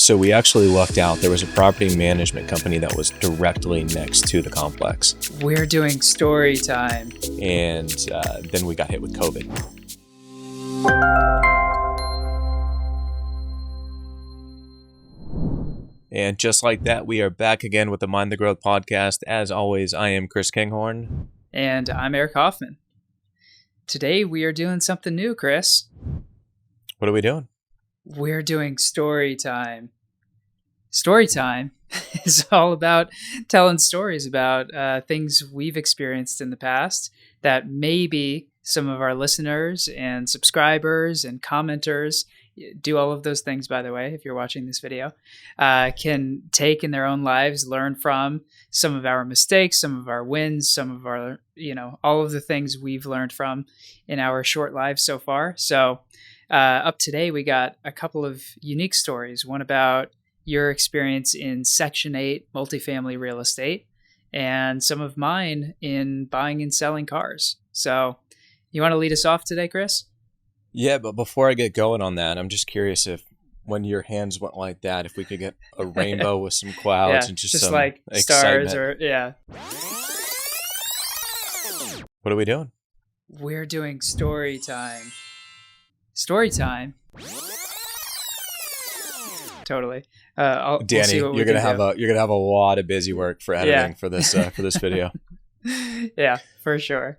So we actually lucked out. There was a property management company that was directly next to the complex. We're doing story time. And then we got hit with COVID. And just like that, we are back again with the Mind the Growth podcast. As always, I am Chris Kinghorn. And I'm Eric Hoffman. Today we are doing something new, Chris. What are we doing? We're doing story time. Story time is all about telling stories about things we've experienced in the past that maybe some of our listeners and subscribers and commenters, do all of those things, by the way, if you're watching this video, can take in their own lives, learn from some of our mistakes, some of our wins, some of our, all of the things we've learned from in our short lives so far. So up today, we got a couple of unique stories, one about your experience in Section 8 multifamily real estate and some of mine in buying and selling cars. So you want to lead us off today, Chris? Yeah, but before I get going on that, I'm just curious if when your hands went like that, if we could get a rainbow with some clouds and just some like excitement. Stars or What are we doing? We're doing story time. Story time. Totally. Danny, we'll see what you're gonna have a lot of busy work for editing for this video. Yeah, for sure.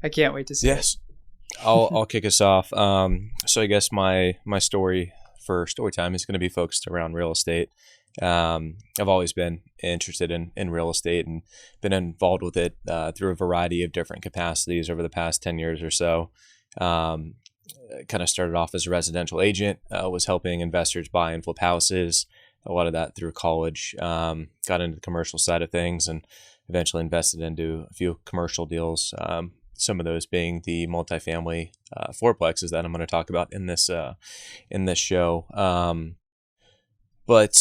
I can't wait to see. Yes, I'll kick us off. So I guess my story for story time is going to be focused around real estate. I've always been interested in real estate and been involved with it through a variety of different capacities over the past 10 years or so. Kind of started off as a residential agent, was helping investors buy and flip houses, a lot of that through college, got into the commercial side of things and eventually invested into a few commercial deals, some of those being the multifamily fourplexes that I'm going to talk about in this show. But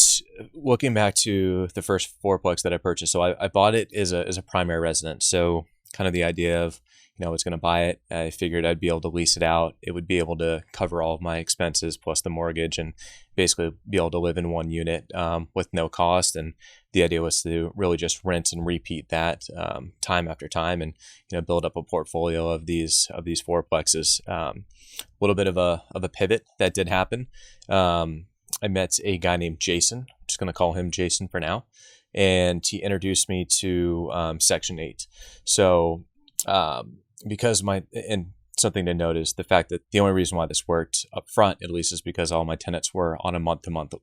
looking back to the first fourplex that I purchased, so I bought it as a primary residence. So kind of the idea of, I was going to buy it. I figured I'd be able to lease it out. It would be able to cover all of my expenses plus the mortgage and basically be able to live in one unit with no cost. And the idea was to really just rent and repeat that time after time and, build up a portfolio of these fourplexes. A little bit of a pivot that did happen. I met a guy named Jason. I'm just going to call him Jason for now. And he introduced me to Section 8. So because and something to note is the fact that the only reason why this worked up front, at least, is because all my tenants were on a month-to-month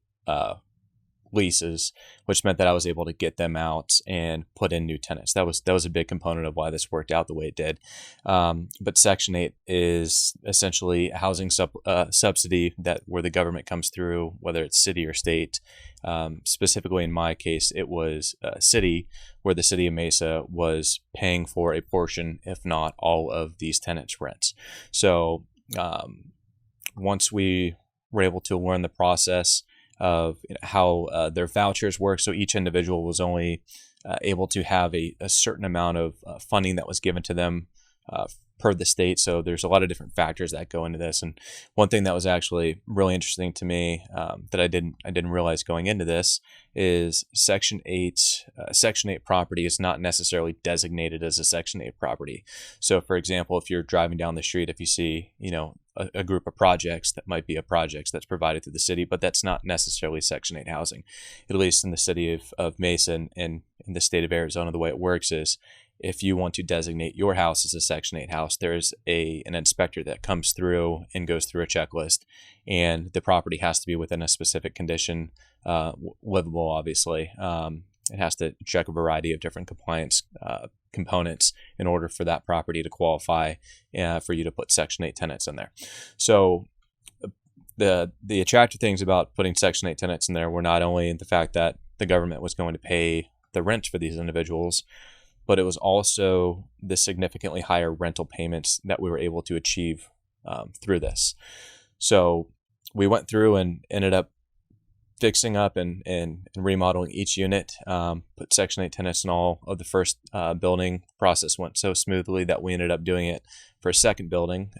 leases, which meant that I was able to get them out and put in new tenants. That was a big component of why this worked out the way it did. But Section 8 is essentially a housing subsidy where the government comes through, whether it's city or state. Specifically in my case, it was a city where the city of Mesa was paying for a portion, if not all, of these tenants' rents. So once we were able to learn the process of how their vouchers work, so each individual was only able to have a certain amount of funding that was given to them per the state. So there's a lot of different factors that go into this. And one thing that was actually really interesting to me that I didn't realize going into this is Section 8 property is not necessarily designated as a Section 8 property. So for example, if you're driving down the street, if you see, a group of projects, that might be a project that's provided to the city, but that's not necessarily Section 8 housing. At least in the city of Mesa and in the state of Arizona, the way it works is if you want to designate your house as a Section 8 house, there's an inspector that comes through and goes through a checklist, and the property has to be within a specific condition, livable, obviously. It has to check a variety of different compliance components in order for that property to qualify for you to put Section 8 tenants in there. So the attractive things about putting Section 8 tenants in there were not only the fact that the government was going to pay the rent for these individuals, but it was also the significantly higher rental payments that we were able to achieve through this. So we went through and ended up fixing up and remodeling each unit, put Section 8 tenants in all of the first building. Process went so smoothly that we ended up doing it for a second building.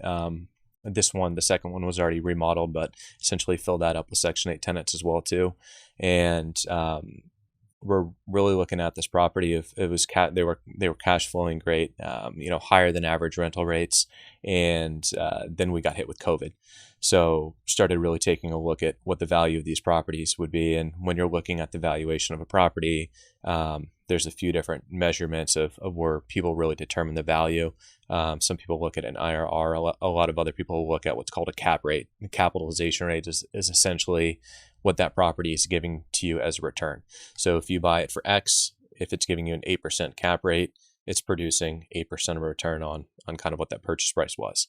the second one was already remodeled, but essentially filled that up with Section 8 tenants as well too. And we're really looking at this property. If it was they were cash flowing great, higher than average rental rates, and then we got hit with COVID. So started really taking a look at what the value of these properties would be. And when you're looking at the valuation of a property, there's a few different measurements of where people really determine the value. Some people look at an IRR. A lot of other people look at what's called a cap rate. The capitalization rate is essentially what that property is giving to you as a return. So if you buy it for X, if it's giving you an 8% cap rate, it's producing 8% of a return on kind of what that purchase price was.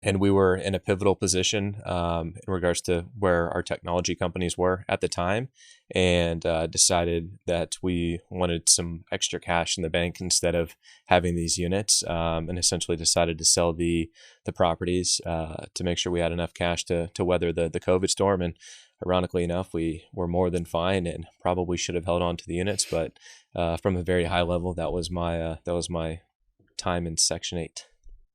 And we were in a pivotal position in regards to where our technology companies were at the time, and decided that we wanted some extra cash in the bank instead of having these units, and essentially decided to sell the properties to make sure we had enough cash to weather the COVID storm. And ironically enough, we were more than fine and probably should have held on to the units. But from a very high level, that was my time in Section 8.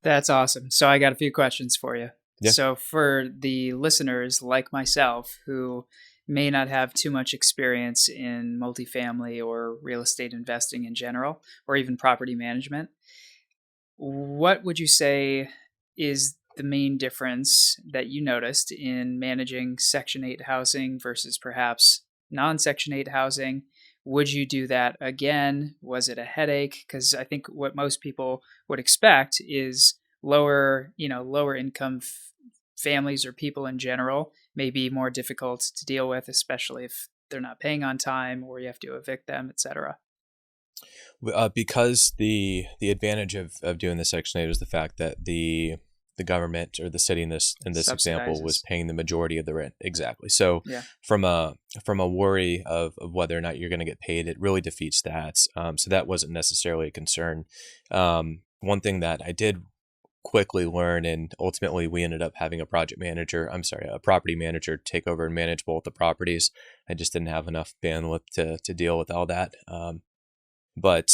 That's awesome. So I got a few questions for you. Yeah. So for the listeners like myself who may not have too much experience in multifamily or real estate investing in general, or even property management, what would you say is the main difference that you noticed in managing Section 8 housing versus perhaps non-Section 8 housing? Would you do that again? Was it a headache? Because I think what most people would expect is lower income families or people in general may be more difficult to deal with, especially if they're not paying on time or you have to evict them, etc. Because the advantage of doing the Section 8 is the fact that the government or the city in this example was paying the majority of the rent. Exactly. So Yeah. from a worry of whether or not you're going to get paid, it really defeats that. So that wasn't necessarily a concern. One thing that I did quickly learn, and ultimately we ended up having a property manager take over and manage both the properties. I just didn't have enough bandwidth to deal with all that. But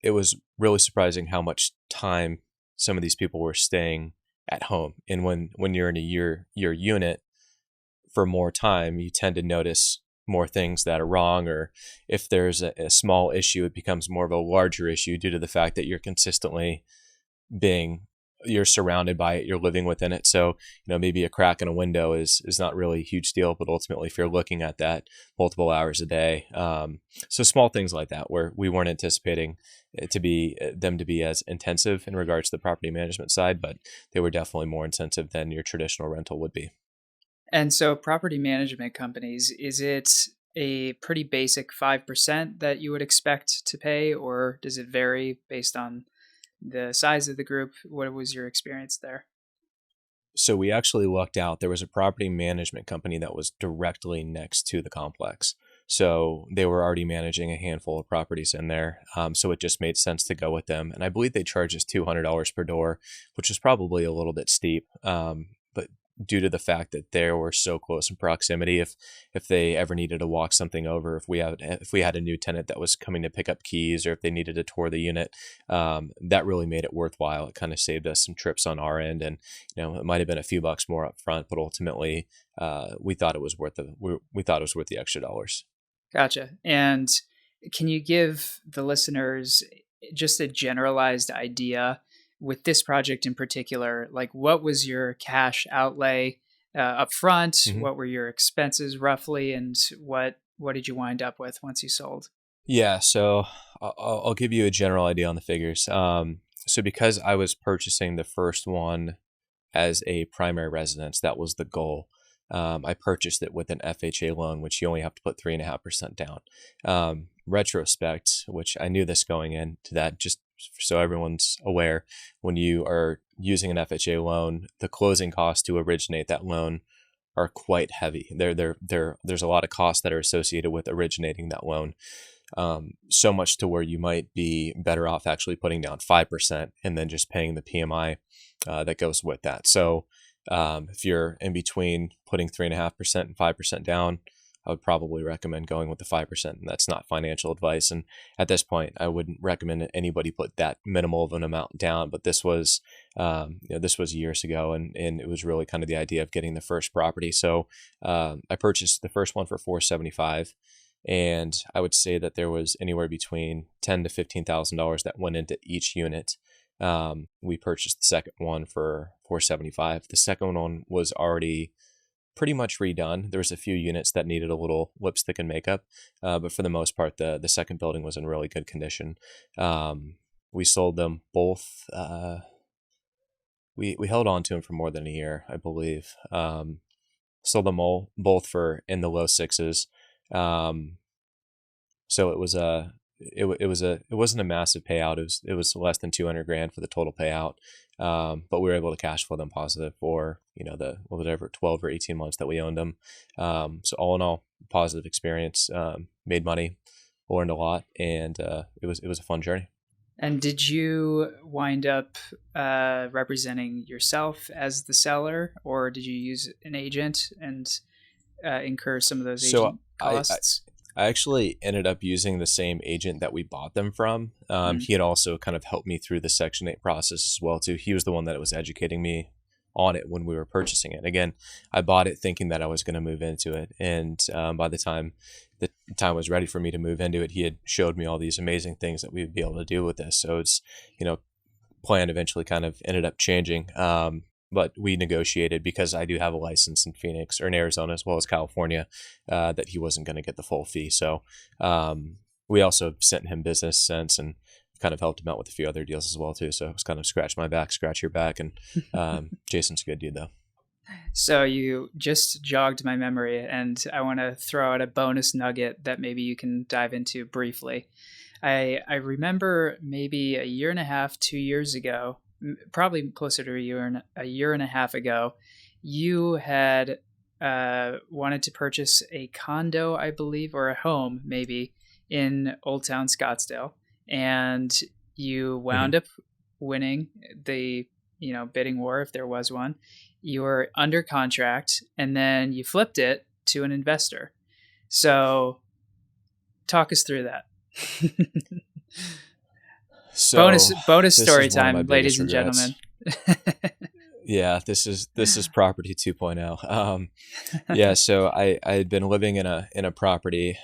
it was really surprising how much time some of these people were staying at home. And when you're in your unit for more time, you tend to notice more things that are wrong, or if there's a small issue, it becomes more of a larger issue due to the fact that you're consistently you're surrounded by it, you're living within it. So, maybe a crack in a window is not really a huge deal, but ultimately if you're looking at that multiple hours a day, so small things like that, where we weren't anticipating them to be as intensive in regards to the property management side, but they were definitely more intensive than your traditional rental would be. And so property management companies, is it a pretty basic 5% that you would expect to pay, or does it vary based on the size of the group? What was your experience there? So we actually lucked out. There was a property management company that was directly next to the complex. So they were already managing a handful of properties in there. So it just made sense to go with them. And I believe they charged us $200 per door, which was probably a little bit steep. But due to the fact that they were so close in proximity, if they ever needed to walk something over, if we had a new tenant that was coming to pick up keys, or if they needed to tour the unit, that really made it worthwhile. It kind of saved us some trips on our end, and it might have been a few bucks more up front, but ultimately we thought it was worth the extra dollars. Gotcha. And can you give the listeners just a generalized idea with this project in particular? Like, what was your cash outlay up front? Mm-hmm. What were your expenses roughly? And what did you wind up with once you sold? Yeah, so I'll give you a general idea on the figures. So because I was purchasing the first one as a primary residence, that was the goal. I purchased it with an FHA loan, which you only have to put 3.5% down. Retrospect, which I knew this going into that, just so everyone's aware, when you are using an FHA loan, the closing costs to originate that loan are quite heavy. There's a lot of costs that are associated with originating that loan. So much to where you might be better off actually putting down 5% and then just paying the PMI that goes with that. So if you're in between putting 3.5% and 5% down, I would probably recommend going with the 5%. And that's not financial advice. And at this point, I wouldn't recommend anybody put that minimal of an amount down. But this was, this was years ago, and it was really kind of the idea of getting the first property. So I purchased the first one for $475. And I would say that there was anywhere between $10,000 to $15,000 that went into each unit. We purchased the second one for $475. The second one was already pretty much redone. There was a few units that needed a little lipstick and makeup, but for the most part, the second building was in really good condition. We sold them both. We held on to them for more than a year, I believe. Sold them both for in the low sixes. So it was it wasn't a massive payout. It was less than $200,000 for the total payout. But we were able to cash flow them positive for, the whatever 12 or 18 months that we owned them. So all in all, positive experience, made money, learned a lot, and it was a fun journey. And did you wind up representing yourself as the seller, or did you use an agent and incur some of those agent costs? I actually ended up using the same agent that we bought them from. He had also kind of helped me through the Section 8 process as well, too. He was the one that was educating me on it when we were purchasing it. Again, I bought it thinking that I was going to move into it. And by the time was ready for me to move into it, he had showed me all these amazing things that we would be able to do with this. So it's, plan eventually kind of ended up changing. But we negotiated, because I do have a license in Phoenix or in Arizona as well as California, that he wasn't going to get the full fee. So we also sent him business sense and kind of helped him out with a few other deals as well too. So it was kind of scratch my back, scratch your back. And Jason's a good dude though. So you just jogged my memory, and I want to throw out a bonus nugget that maybe you can dive into briefly. I remember maybe a year and a half, 2 years ago, probably closer to a year and a half ago, you had wanted to purchase a condo, I believe, or a home maybe in Old Town Scottsdale, and you wound up winning the bidding war, if there was one. You were under contract, and then you flipped it to an investor. So talk us through that. So bonus story time, ladies and gentlemen. Yeah, this is property 2.0. Yeah, so I had been living in a property,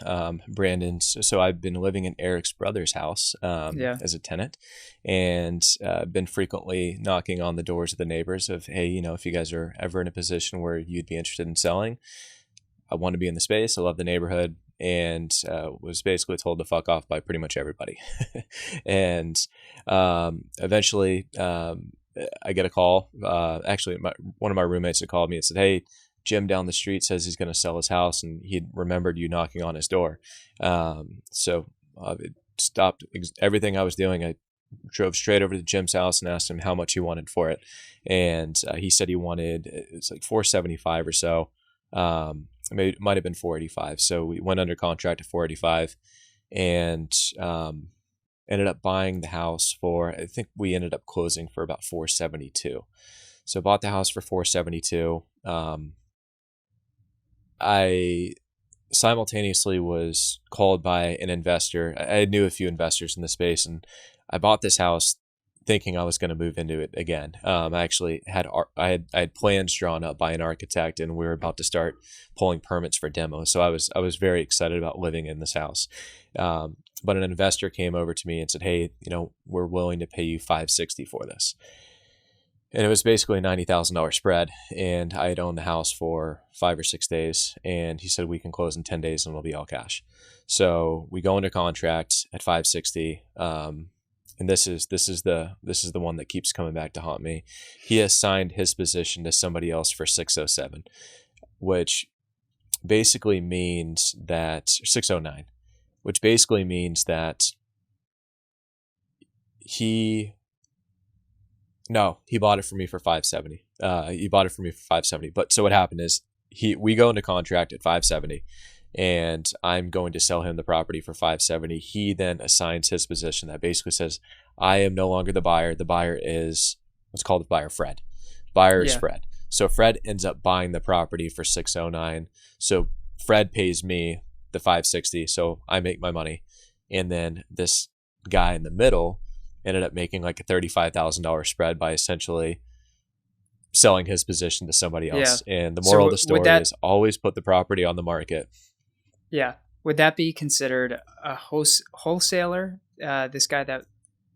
Brandon's. So I've been living in Eric's brother's house as a tenant, and been frequently knocking on the doors of the neighbors of, hey, if you guys are ever in a position where you'd be interested in selling, I want to be in the space. I love the neighborhood. And was basically told to fuck off by pretty much everybody. And eventually I get a call. Actually, one of my roommates had called me and said, hey, Jim down the street says he's going to sell his house, and he'd remembered you knocking on his door. So it stopped everything I was doing. I drove straight over to Jim's house and asked him how much he wanted for it. And he said he wanted, it's like $475 or so. It might have been $485. So we went under contract at $485, and ended up buying the house for, I think we ended up closing for about $472. So bought the house for $472. I simultaneously was called by an investor. I knew a few investors in the space, and I bought this house thinking I was going to move into it again. I actually had plans drawn up by an architect, and we were about to start pulling permits for demos. So I was very excited about living in this house. But an investor came over to me and said, hey, we're willing to pay you $560 for this. And it was basically a $90,000 spread. And I had owned the house for 5 or 6 days. And he said, we can close in 10 days and it'll be all cash. So we go into contract at $560. And this is the one that keeps coming back to haunt me. He assigned his position to somebody else for 607, which basically means that 609, which basically means that he bought it for me for 570. He bought it for me for 570. But so what happened is we go into contract at 570. And I'm going to sell him the property for 570. He then assigns his position that basically says, I am no longer the buyer. The buyer is what's called the buyer, Fred. Buyer is Fred. So Fred ends up buying the property for 609. So Fred pays me the 560, so I make my money. And then this guy in the middle ended up making like a $35,000 spread by essentially selling his position to somebody Yeah. else. And the So moral of the would story that, is always put the property on the market. yeah, would that be considered a wholesaler? This guy that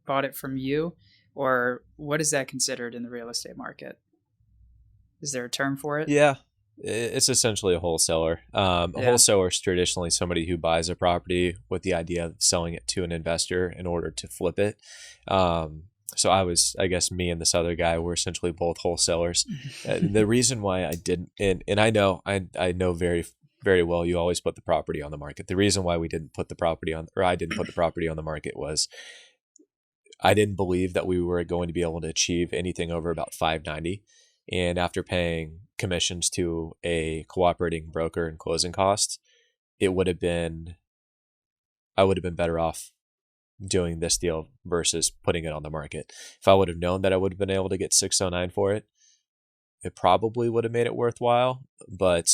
bought it from you, or what is that considered in the real estate market? Is there a term for it? Yeah, it's essentially a wholesaler. A Yeah. wholesaler is traditionally somebody who buys a property with the idea of selling it to an investor in order to flip it. So I guess me and this other guy were essentially both wholesalers. The reason why I didn't, and I know very, very well, you always put the property on the market. The reason why we didn't put the property on, or I didn't put the property on the market was I didn't believe that we were going to be able to achieve anything over about 590. And after paying commissions to a cooperating broker and closing costs, it would have been, I would have been better off doing this deal versus putting it on the market. If I would have known that I would have been able to get 609 for it, it probably would have made it worthwhile. But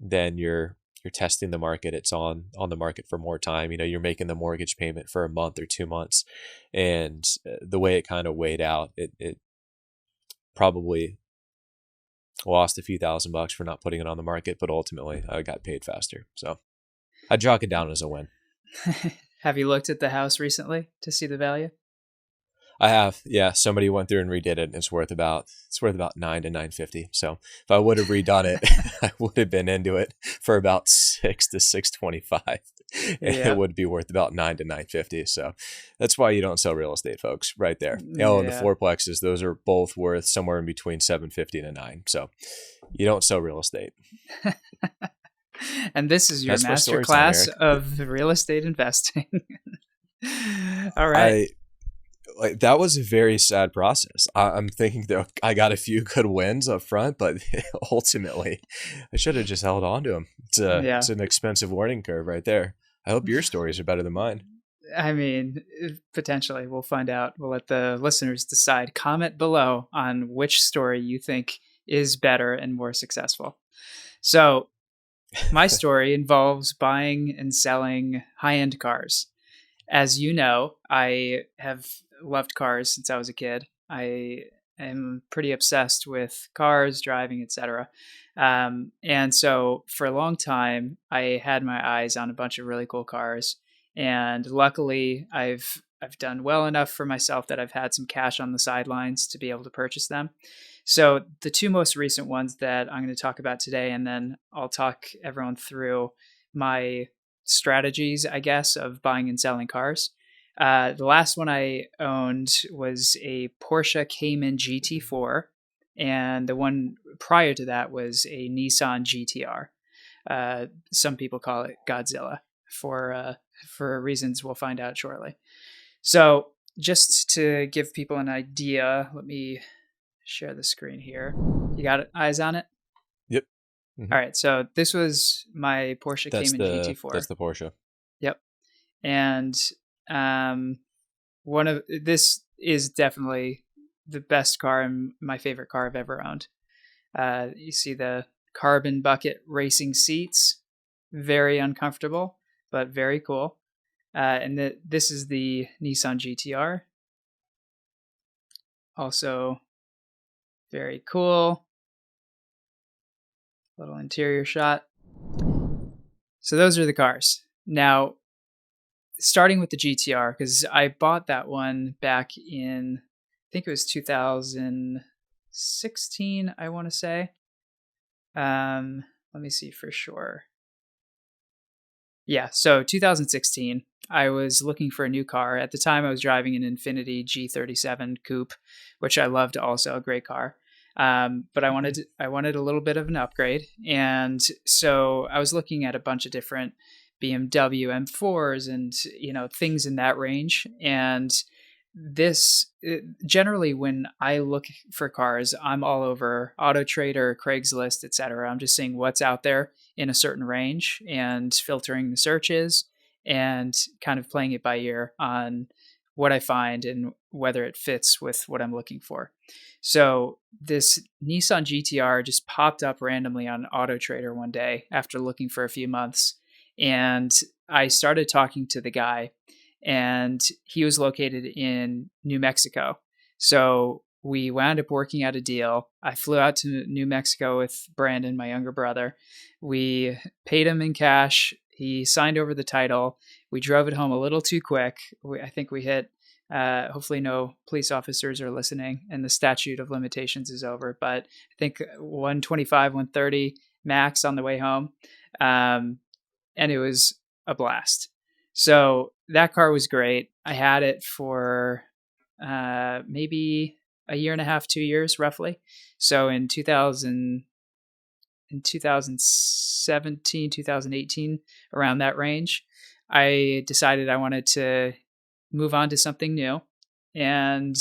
then you're testing the market. It's on the market for more time. You're making the mortgage payment for a month or 2 months, and the way it kind of weighed out, it probably lost a few $1,000 for not putting it on the market, but ultimately I got paid faster. So I chalk it down as a win. Have you looked at the house recently to see the value? I have, yeah. Somebody went through and redid it, and it's worth about 9 to 950. So if I would have redone it, I would have been into it for about 6 to 625, and Yeah. it would be worth about 9 to 950. So that's why you don't sell real estate, folks, right there. And the Yeah. fourplexes, those are both worth somewhere in between 750 to 9. So you don't sell real estate. And this is your That's my master story time, class Eric. of real estate investing. All right. That was a very sad process. I'm thinking that I got a few good wins up front, but ultimately, I should have just held on to them. Yeah. It's an expensive learning curve right there. I hope your stories are better than mine. I mean, potentially. We'll find out. We'll let the listeners decide. Comment below on which story you think is better and more successful. So, my story involves buying and selling high-end cars. As you know, I have loved cars since I was a kid. I am pretty obsessed with cars, driving, etc. And so for a long time, I had my eyes on a bunch of really cool cars. And luckily, I've done well enough for myself that I've had some cash on the sidelines to be able to purchase them. So the two most recent ones that I'm going to talk about today, and then I'll talk everyone through my strategies, I guess, of buying and selling cars. The last one I owned was a Porsche Cayman GT4, and the one prior to that was a Nissan GTR. Some people call it Godzilla for reasons we'll find out shortly. So, just to give people an idea, let me share the screen here. You got eyes on it? Yep. Mm-hmm. All right. So this was my Porsche Cayman GT4. That's the Porsche. Yep. And this is definitely the best car and my favorite car I've ever owned. You see the carbon bucket racing seats, very uncomfortable, but very cool. And this is the Nissan GTR. Also very cool. Little interior shot. So those are the cars. Now, starting with the GTR, because I bought that one back in, I think it was 2016, I want to say. Let me see for sure. Yeah, so 2016, I was looking for a new car. At the time, I was driving an Infiniti G37 Coupe, which I loved also, a great car. But I wanted a little bit of an upgrade. And so I was looking at a bunch of different BMW M4s and, things in that range. And this generally, when I look for cars, I'm all over AutoTrader, Craigslist, etc. I'm just seeing what's out there in a certain range and filtering the searches and kind of playing it by ear on what I find and whether it fits with what I'm looking for. So this Nissan GTR just popped up randomly on Auto Trader one day after looking for a few months. And I started talking to the guy, and he was located in New Mexico. So we wound up working out a deal. I flew out to New Mexico with Brandon, my younger brother. We paid him in cash. He signed over the title. We drove it home a little too quick. I think we hit, hopefully no police officers are listening and the statute of limitations is over, but I think 125, 130 max on the way home. And it was a blast. So that car was great. I had it for maybe a year and a half, 2 years roughly. So in 2017, 2018, around that range, I decided I wanted to move on to something new. And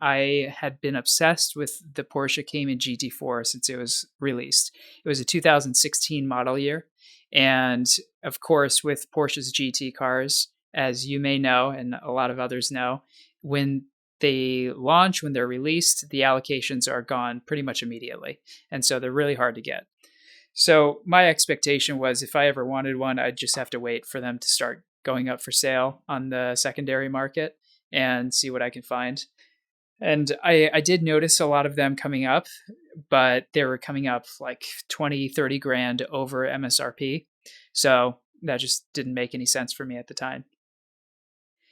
I had been obsessed with the Porsche Cayman GT4 since it was released. It was a 2016 model year. And of course, with Porsche's GT cars, as you may know, and a lot of others know, when they launch, when they're released, the allocations are gone pretty much immediately. And so they're really hard to get. So my expectation was if I ever wanted one, I'd just have to wait for them to start going up for sale on the secondary market and see what I can find. And I did notice a lot of them coming up, but they were coming up like 20, 30 grand over MSRP. So that just didn't make any sense for me at the time.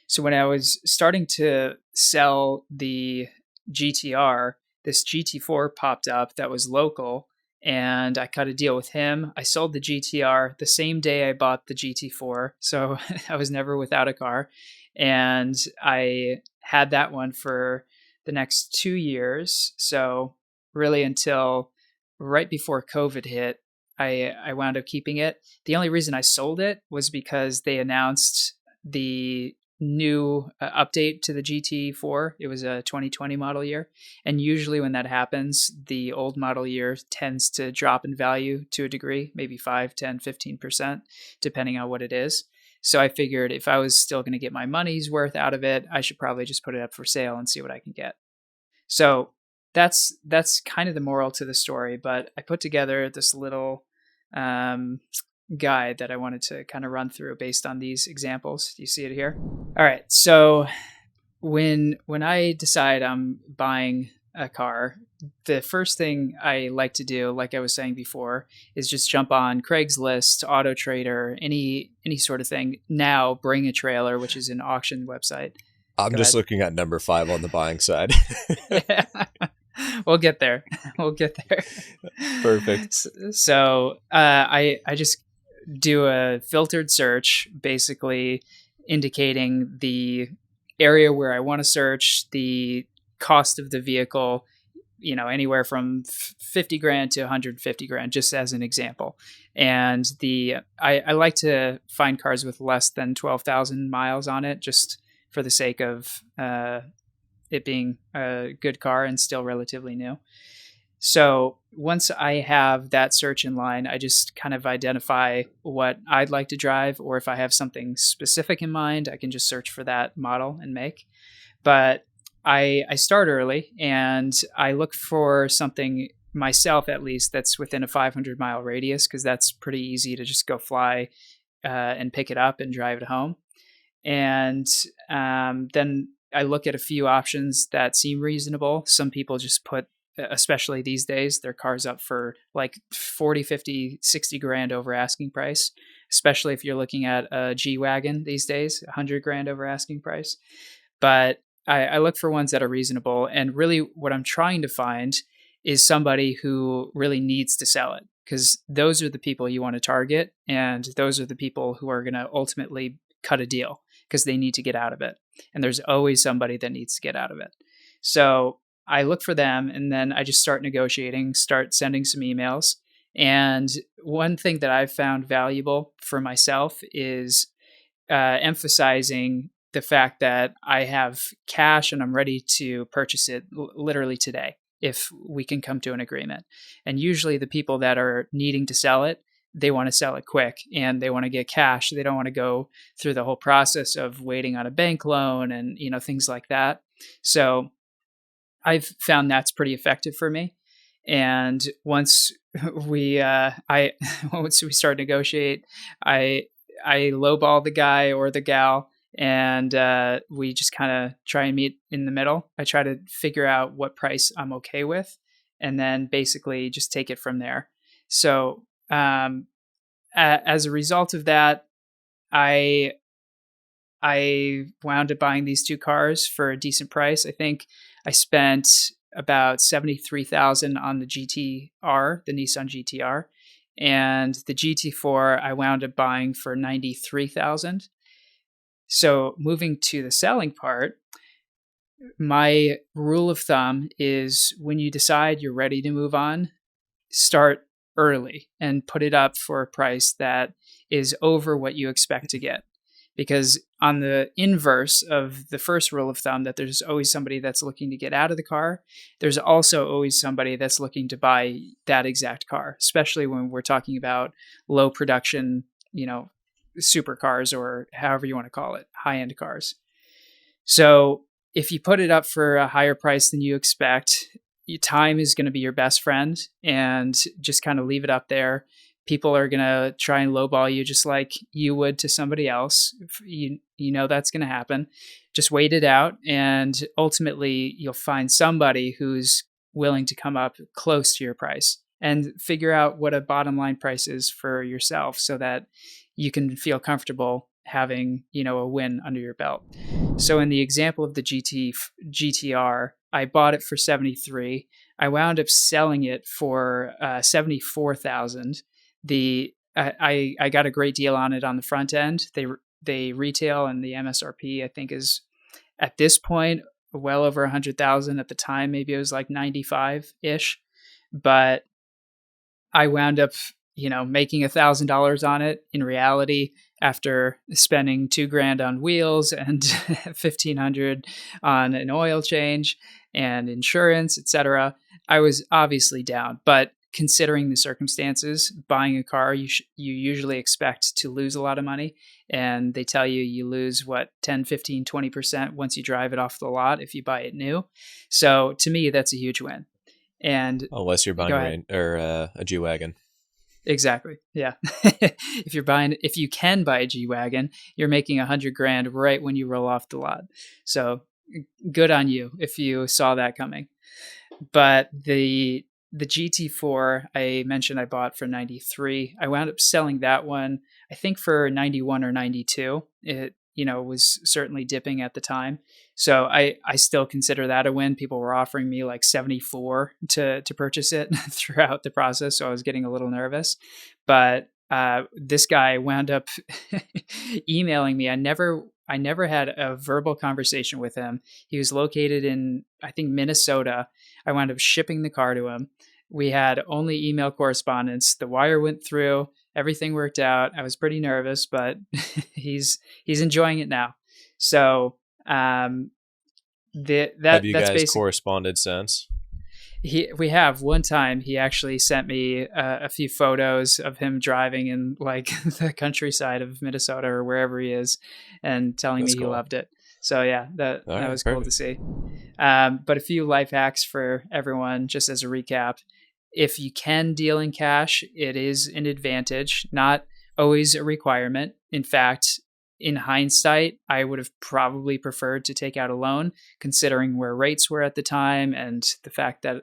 So when I was starting to sell the GTR, this GT4 popped up that was local, and I cut a deal with him. I sold the GTR the same day I bought the GT4, so I was never without a car. And I had that one for the next 2 years. So really until right before COVID hit, I wound up keeping it. The only reason I sold it was because they announced the new update to the GT4. It was a 2020 model year. And usually when that happens, the old model year tends to drop in value to a degree, maybe 5, 10, 15%, depending on what it is. So I figured if I was still going to get my money's worth out of it, I should probably just put it up for sale and see what I can get. So that's kind of the moral to the story. But I put together this little guide that I wanted to kind of run through based on these examples. Do you see it here? All right. So when I decide I'm buying a car, the first thing I like to do, like I was saying before, is just jump on Craigslist, Auto Trader, any sort of thing. Now Bring a Trailer, which is an auction website. I'm just looking at number 5 on the buying side. Yeah. We'll get there. Perfect. So I just do a filtered search, basically indicating the area where I want to search, the cost of the vehicle, anywhere from 50 grand to 150 grand, just as an example. And I like to find cars with less than 12,000 miles on it, just for the sake of it being a good car and still relatively new. So once I have that search in line, I just kind of identify what I'd like to drive, or if I have something specific in mind, I can just search for that model and make. But I start early and I look for something myself, at least, that's within a 500-mile radius, because that's pretty easy to just go fly and pick it up and drive it home. And then I look at a few options that seem reasonable. Some people just put, especially these days, their cars up for like 40, 50, 60 grand over asking price, especially if you're looking at a G-Wagon these days, 100 grand over asking price. But I look for ones that are reasonable. And really what I'm trying to find is somebody who really needs to sell it, because those are the people you want to target. And those are the people who are going to ultimately cut a deal because they need to get out of it. And there's always somebody that needs to get out of it. So I look for them, and then I just start negotiating, start sending some emails. And one thing that I've found valuable for myself is emphasizing the fact that I have cash and I'm ready to purchase it literally today if we can come to an agreement. And usually the people that are needing to sell it, they want to sell it quick and they want to get cash. They don't want to go through the whole process of waiting on a bank loan and, things like that. So I've found that's pretty effective for me. And once once we start to negotiate, I lowball the guy or the gal, and we just kind of try and meet in the middle. I try to figure out what price I'm okay with, and then basically just take it from there. So as a result of that, I wound up buying these two cars for a decent price. I think I spent about $73,000 on the GTR, the Nissan GTR, and the GT4 I wound up buying for $93,000. So moving to the selling part, my rule of thumb is when you decide you're ready to move on, start early and put it up for a price that is over what you expect to get. Because on the inverse of the first rule of thumb, that there's always somebody that's looking to get out of the car, there's also always somebody that's looking to buy that exact car, especially when we're talking about low production, supercars, or however you want to call it, high-end cars. So if you put it up for a higher price than you expect, time is going to be your best friend, and just kind of leave it up there. People are going to try and lowball you just like you would to somebody else. You know that's going to happen. Just wait it out, and ultimately you'll find somebody who's willing to come up close to your price, and figure out what a bottom line price is for yourself so that you can feel comfortable having, a win under your belt. So in the example of the GTR, I bought it for 73. I wound up selling it for 74,000. I got a great deal on it on the front end. They retail, and the MSRP I think is at this point well over 100,000. At the time, maybe it was like 95 ish, but I wound up making $1,000 on it. In reality, after spending $2,000 on wheels and 1,500 on an oil change and insurance, etc., I was obviously down, but considering the circumstances, buying a car, you usually expect to lose a lot of money. And they tell you lose 10, 15, 20% once you drive it off the lot if you buy it new. So to me, that's a huge win. And unless you're buying a G-Wagon. Exactly. Yeah. If you can buy a G-Wagon, you're making $100,000 right when you roll off the lot. So good on you if you saw that coming. But the GT4 I mentioned I bought for 93. I wound up selling that one, I think, for 91 or 92. It was certainly dipping at the time. So I still consider that a win. People were offering me like 74 to purchase it throughout the process. So I was getting a little nervous, but this guy wound up emailing me. I never had a verbal conversation with him. He was located in, I think, Minnesota. I wound up shipping the car to him. We had only email correspondence. The wire went through. Everything worked out. I was pretty nervous, but he's enjoying it now. So have you guys corresponded since? We have. One time he actually sent me a few photos of him driving in like the countryside of Minnesota or wherever he is, and telling me he loved it. So yeah, that was cool to see. But a few life hacks for everyone, just as a recap. If you can deal in cash, it is an advantage, not always a requirement. In fact, in hindsight, I would have probably preferred to take out a loan, considering where rates were at the time and the fact that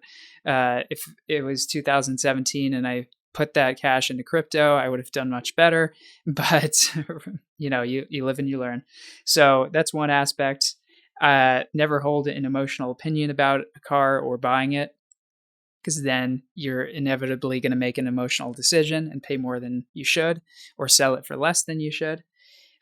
if it was 2017 and I put that cash into crypto, I would have done much better. But you live and you learn. So that's one aspect. Never hold an emotional opinion about a car or buying it, because then you're inevitably going to make an emotional decision and pay more than you should, or sell it for less than you should.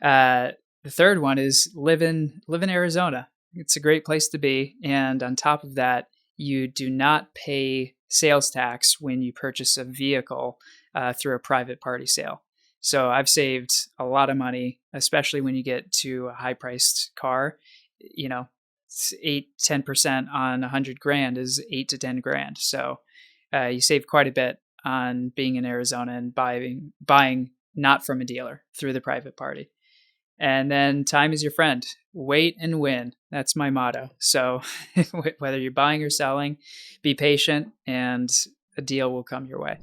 The third one is live in Arizona. It's a great place to be. And on top of that, you do not pay sales tax when you purchase a vehicle through a private party sale. So I've saved a lot of money, especially when you get to a high priced car. 10% on $100,000 is $8 to $10,000. So you save quite a bit on being in Arizona and buying not from a dealer, through the private party. And then time is your friend. Wait and win. That's my motto. So whether you're buying or selling, be patient and a deal will come your way.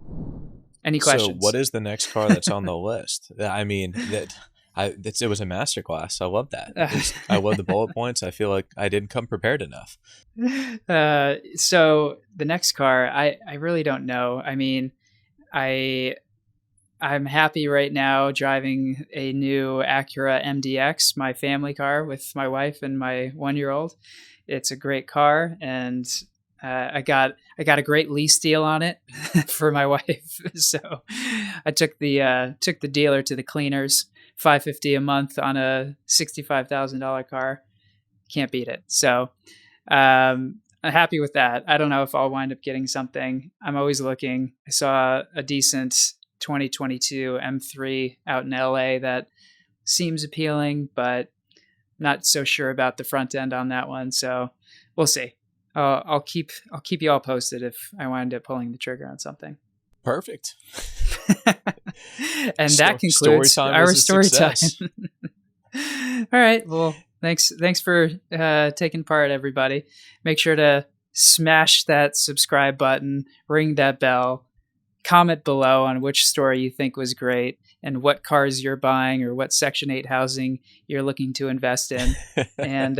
Any questions? So what is the next car that's on the list? I mean, it was a masterclass. I love that. I love the bullet points. I feel like I didn't come prepared enough. So the next car, I really don't know. I mean, I'm happy right now driving a new Acura MDX, my family car, with my wife and my 1-year-old. It's a great car, and I got a great lease deal on it for my wife. So I took the dealer to the cleaners, $550 a month on a $65,000 car. Can't beat it. So I'm happy with that. I don't know if I'll wind up getting something. I'm always looking. I saw a decent 2022 M3 out in LA that seems appealing, but not so sure about the front end on that one. So we'll see. I'll keep you all posted if I wind up pulling the trigger on something. Perfect. And that concludes our story time. All right. Well, thanks for taking part, everybody. Make sure to smash that subscribe button, ring that bell. Comment below on which story you think was great and what cars you're buying or what Section 8 housing you're looking to invest in. And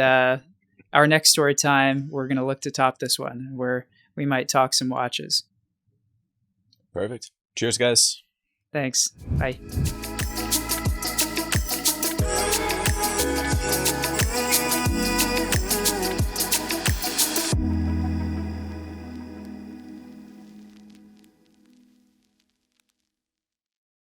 our next story time, we're going to look to top this one, where we might talk some watches. Perfect. Cheers, guys. Thanks. Bye.